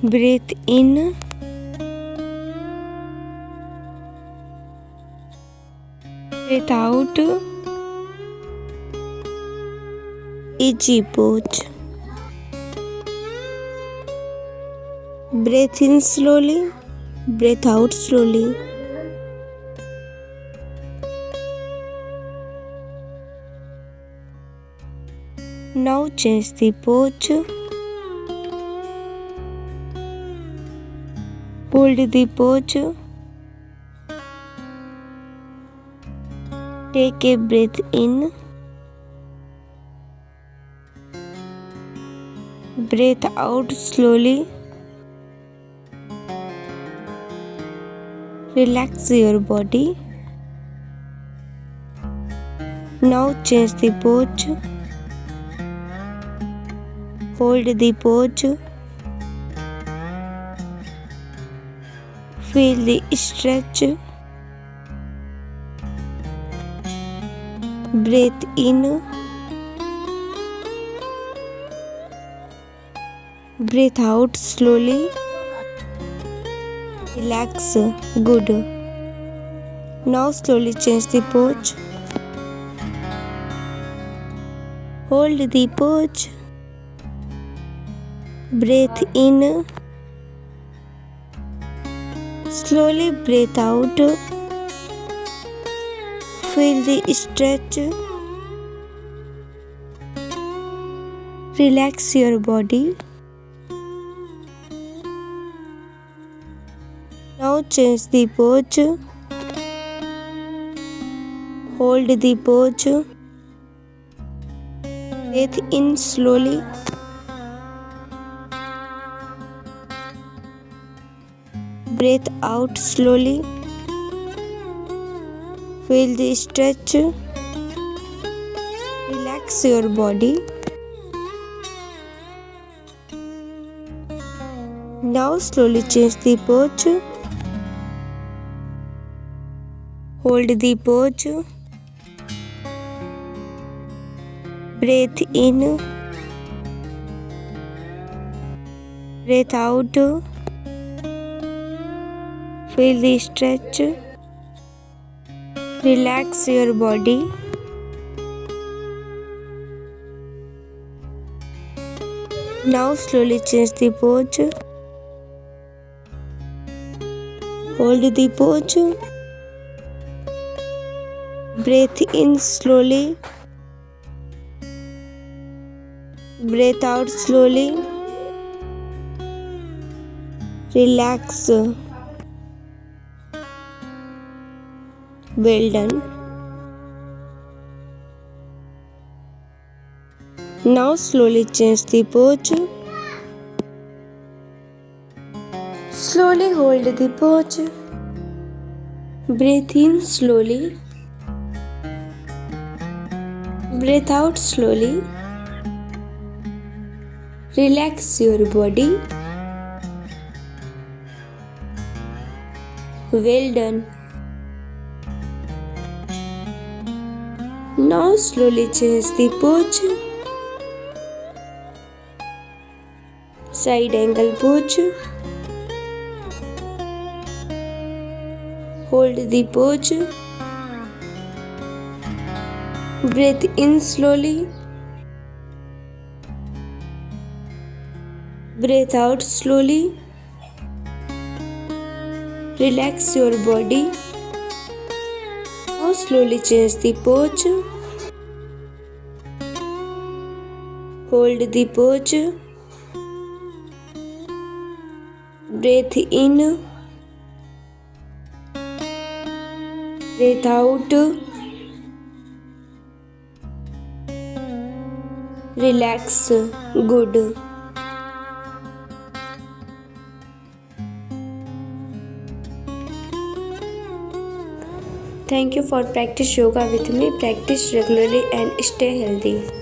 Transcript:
Breathe in. Breathe out. Easy pose. Breathe in slowly. Breathe out slowly. Now change the pose. Hold the pose. Take a breath in. Breathe out slowly. Relax your body. Now change the pose. Hold the pose. Feel the stretch. Breathe in. Breathe out slowly. Relax. Good. Now slowly change the pose. Hold the pose. Breathe in. Slowly breathe out. Feel the stretch. Relax your body. Now change the pose. Hold the pose. Breathe in slowly. Breathe out slowly. Feel the stretch. Relax your body. Now slowly change the pose. Hold the pose. Breathe in. Breathe out. Feel the stretch. Relax your body. Now slowly change the pose. Hold the pose. Breathe in slowly. Breathe out slowly. Relax. Well done. Now slowly change the pose. Slowly hold the pose. Breathe in slowly. Breathe out slowly. Relax your body. Well done. Now slowly change the pose. Side angle pose. Hold the pose. Breathe in slowly. Breathe out slowly. Relax your body. Now slowly change the pose. Hold the pose. Breathe in. Breathe out. Relax. Good. Thank you for practice yoga with me. Practice regularly and stay healthy.